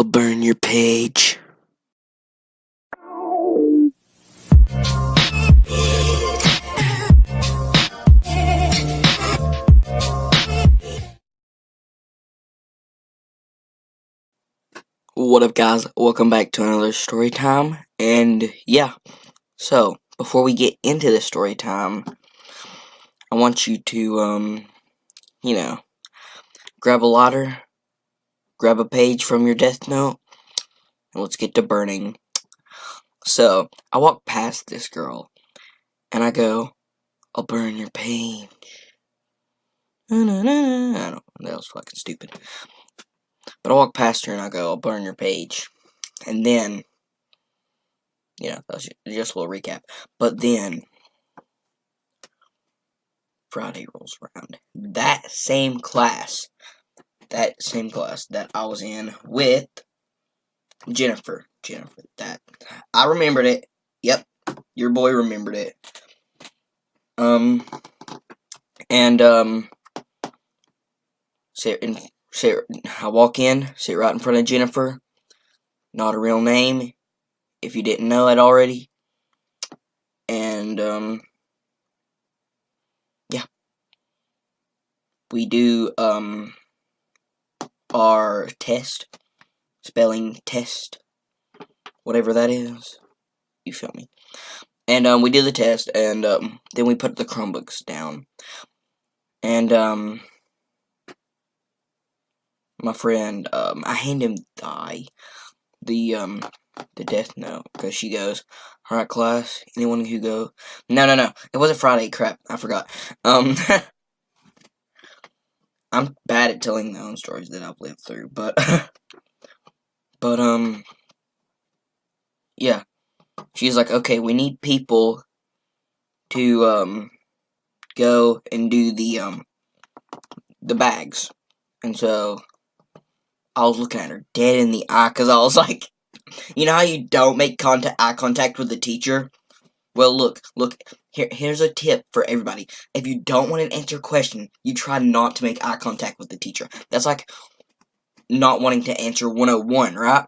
I'll burn your page. What up, guys? Welcome back to another story time. And yeah, so before we get into the story time, I want you to grab a lighter, grab a page from your death note, and let's get to burning. So I walk past this girl and I go, I'll burn your page. I don't know, that was fucking stupid. But I walk past her and I go, I'll burn your page. And then, that was just a little recap. But then, Friday rolls around. That same class that I was in with Jennifer. That I remembered it. Yep, your boy remembered it. I walk in, sit right in front of Jennifer. Not a real name, if you didn't know it already. And yeah, we do our test, spelling test, whatever that is. You feel me? And we did the test, and then we put the Chromebooks down. And my friend, I hand him the death note, because she goes, alright class, anyone who go, no, it wasn't Friday, crap, I forgot. I'm bad at telling my own stories that I've lived through, but yeah, she's like, okay, we need people to go and do the bags. And so I was looking at her dead in the eye, because I was like, you know how you don't make eye contact with the teacher? Well, look, here's a tip for everybody. If you don't want to answer a question, you try not to make eye contact with the teacher. That's like not wanting to answer 101, right?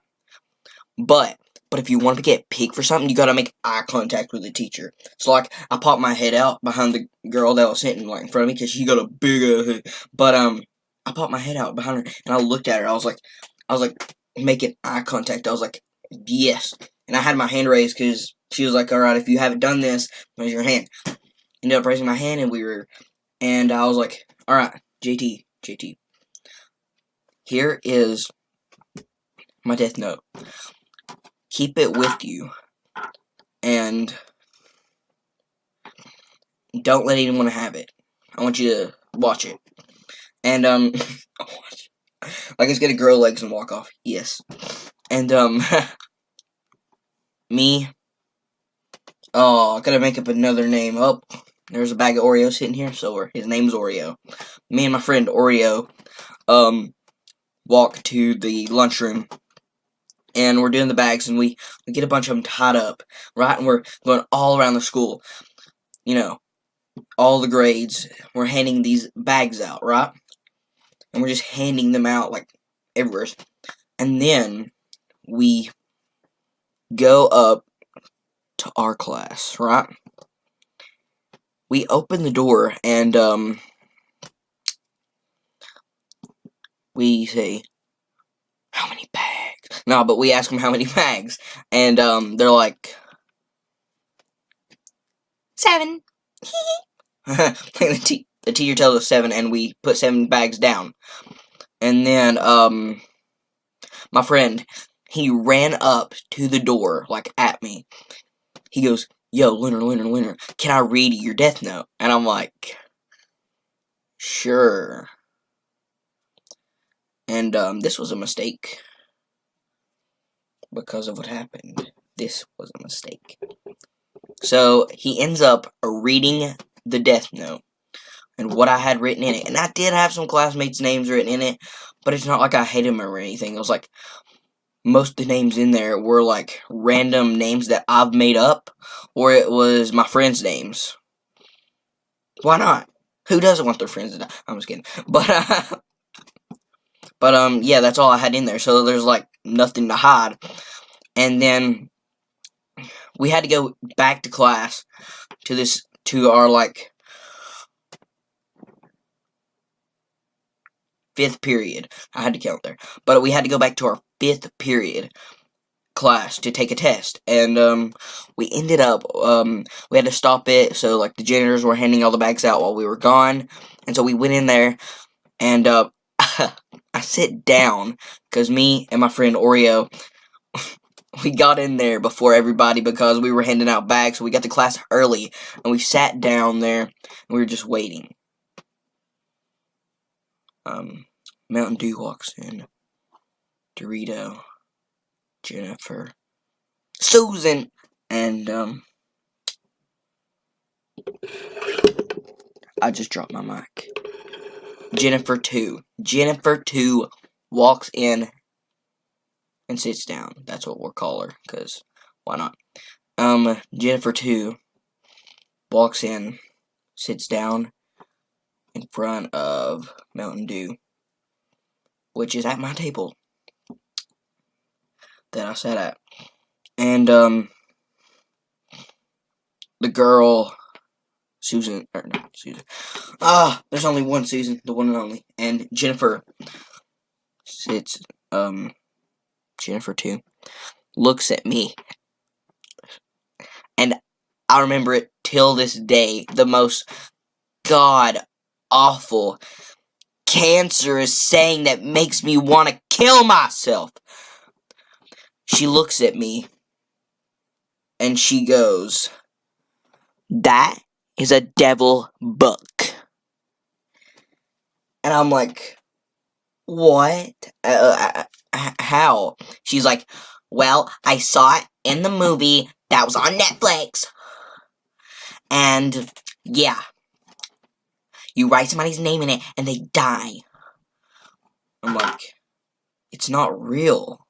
But if you want to get picked for something, you gotta make eye contact with the teacher. So, like, I popped my head out behind the girl that was sitting, like, in front of me, because she got a big head. But, I popped my head out behind her, and I looked at her. I was like, making eye contact. I was like, yes. And I had my hand raised, because she was like, alright, if you haven't done this, raise your hand. Ended up raising my hand, and I was like, alright, JT. Here is my death note. Keep it with you, and don't let anyone have it. I want you to watch it. And, like it's gonna grow legs and walk off. Yes. And, me. Oh, I gotta make up another name. Oh, there's a bag of Oreo sitting here, so his name's Oreo. Me and my friend Oreo, walk to the lunchroom, and we're doing the bags, and we get a bunch of them tied up, right? And we're going all around the school. All the grades. We're handing these bags out, right? And we're just handing them out, like, everywhere. And then we go up to our class, right? We open the door, and, we say, how many bags? No, but we ask them how many bags. And, they're like, 7. The teacher tells us 7, and we put 7 bags down. And then, my friend, he ran up to the door, like, at me. He goes, yo, Leonard, can I read your death note? And I'm like, sure. And, this was a mistake. Because of what happened. This was a mistake. So, he ends up reading the death note. And what I had written in it. And I did have some classmates' names written in it. But it's not like I hated them or anything. It was like, most of the names in there were like random names that I've made up. Or it was my friends' names. Why not? Who doesn't want their friends to die? I'm just kidding. But yeah, that's all I had in there. So there's like nothing to hide. And then we had to go back to class to our like 5th period. I had to count there, but we had to go back to our 5th period class to take a test, and we ended up we had to stop it, so like the janitors were handing all the bags out while we were gone, and so we went in there, and I sit down because me and my friend Oreo we got in there before everybody because we were handing out bags, so we got to class early, and we sat down there and we were just waiting. Mountain Dew walks in, Dorito, Jennifer, Susan, and I just dropped my mic. Jennifer 2 walks in and sits down. That's what we'll call her, because why not? Jennifer 2 walks in, sits down in front of Mountain Dew, which is at my table that I sat at. And the girl Susan, or not Susan. There's only one Susan, the one and only. And Jennifer sits, Jennifer 2 looks at me. And I remember it till this day, the most god-awful, cancerous saying that makes me want to kill myself. She looks at me, and she goes, "That is a devil book." And I'm like, what? How? She's like, "Well, I saw it in the movie that was on Netflix. And, yeah. You write somebody's name in it, and they die." I'm like, it's not real.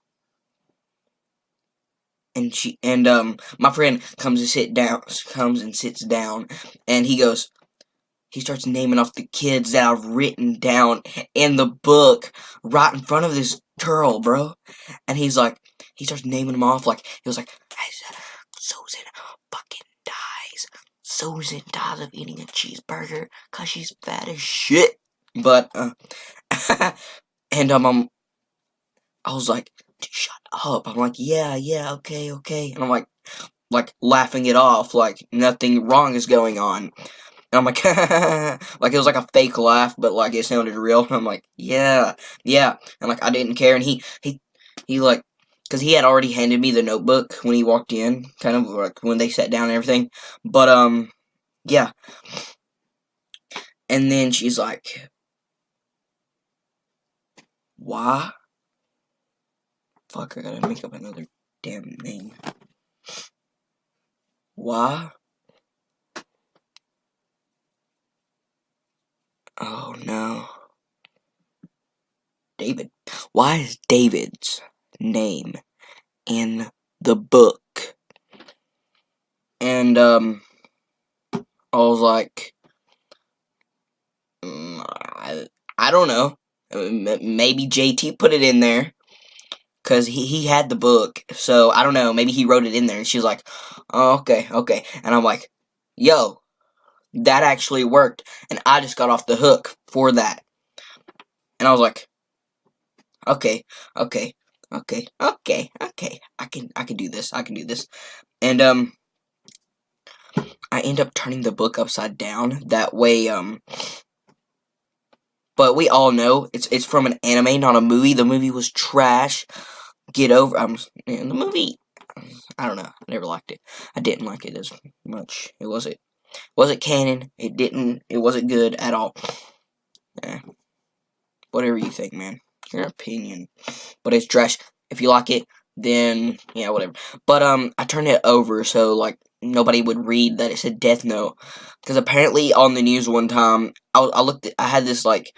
And my friend comes and sits down, and he starts naming off the kids that I've written down in the book right in front of this girl, bro. And he starts naming them off, like, he was like, "Susan fucking dies. Susan dies of eating a cheeseburger because she's fat as shit." But, and, I was like, "Shut up." I'm like, yeah, okay. And I'm like laughing it off, like nothing wrong is going on. And I'm like, like it was like a fake laugh, but like it sounded real. And I'm like, yeah. And like I didn't care. And he like, because he had already handed me the notebook when he walked in, kind of like when they sat down and everything. But yeah. And then she's like, "Why?" Fuck, I gotta make up another damn name. Why? Oh no. David. Why is David's name in the book? And I was like, I don't know. Maybe JT put it in there, because he had the book, so I don't know, maybe he wrote it in there. And she's like, "Oh, okay. And I'm like, yo, that actually worked, and I just got off the hook for that. And I was like, okay, I can do this, and I end up turning the book upside down, that way, but we all know, it's from an anime, not a movie. The movie was trash. Get over, the movie, I don't know, I never liked it. I didn't like it as much. It wasn't canon, it wasn't good at all. Whatever you think, man. Your opinion. But it's trash. If you like it, then, yeah, whatever. But, I turned it over so, like, nobody would read that it said Death Note. Because apparently on the news one time, I had this, like,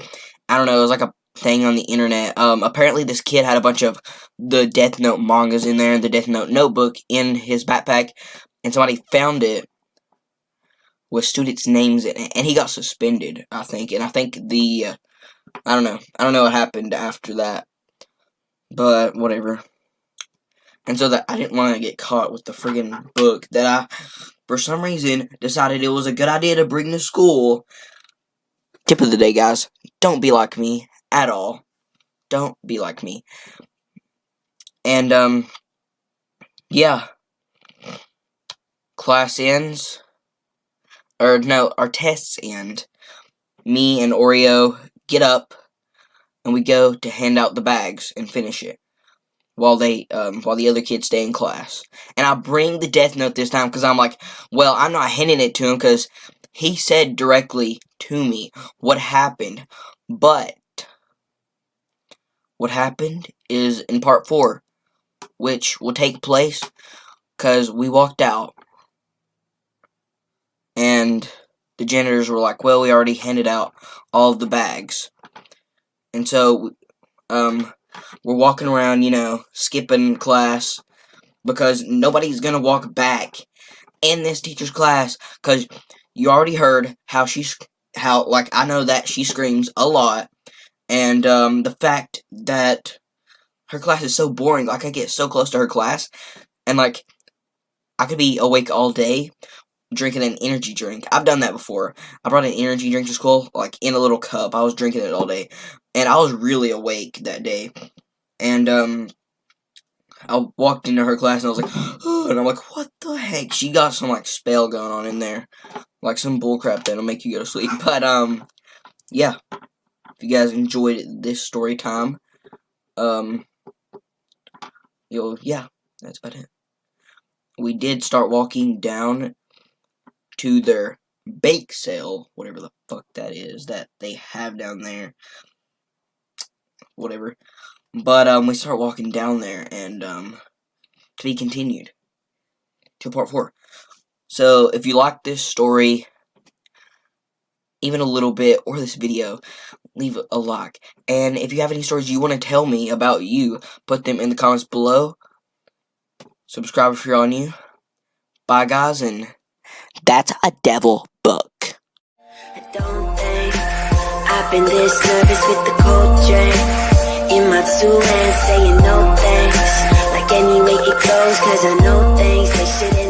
I don't know, it was like a thing on the internet. Apparently this kid had a bunch of the Death Note mangas in there, the Death Note notebook in his backpack, and somebody found it with students' names in it, and he got suspended, I think. And I think I don't know what happened after that. But whatever. And so that I didn't want to get caught with the friggin' book that I, for some reason, decided it was a good idea to bring to school. Tip of the day, guys. Don't be like me at all. Don't be like me. And, yeah. Class ends. Or, no, our tests end. Me and Oreo get up, and we go to hand out the bags and finish it. While the other kids stay in class. And I bring the death note this time because I'm like, well, I'm not handing it to him because he said directly to me what happened. But what happened is in part 4, which will take place because we walked out and the janitors were like, well, we already handed out all of the bags. And so, we're walking around, skipping class because nobody's gonna walk back in this teacher's class because you already heard how I know that she screams a lot, and the fact that her class is so boring. Like, I get so close to her class, and like I could be awake all day drinking an energy drink. I've done that before. I brought an energy drink to school, like in a little cup. I was drinking it all day, and I was really awake that day. And I walked into her class and I was like, oh, and I'm like, what the heck? She got some like spell going on in there, like some bullcrap that'll make you go to sleep. But yeah, if you guys enjoyed this story time, yeah, that's about it. We did start walking down to their bake sale, whatever the fuck that is that they have down there, whatever. But we start walking down there, and to be continued to part 4. So if you like this story even a little bit, or this video, leave a like. And if you have any stories you want to tell me about you, put them in the comments below. Subscribe if you're all new. Bye, guys, and that's a devil book. I don't think I've been this nervous with the cold drink in my 2 hands, saying no thanks. Like, anyway, it goes, 'cause I know things they shouldn't.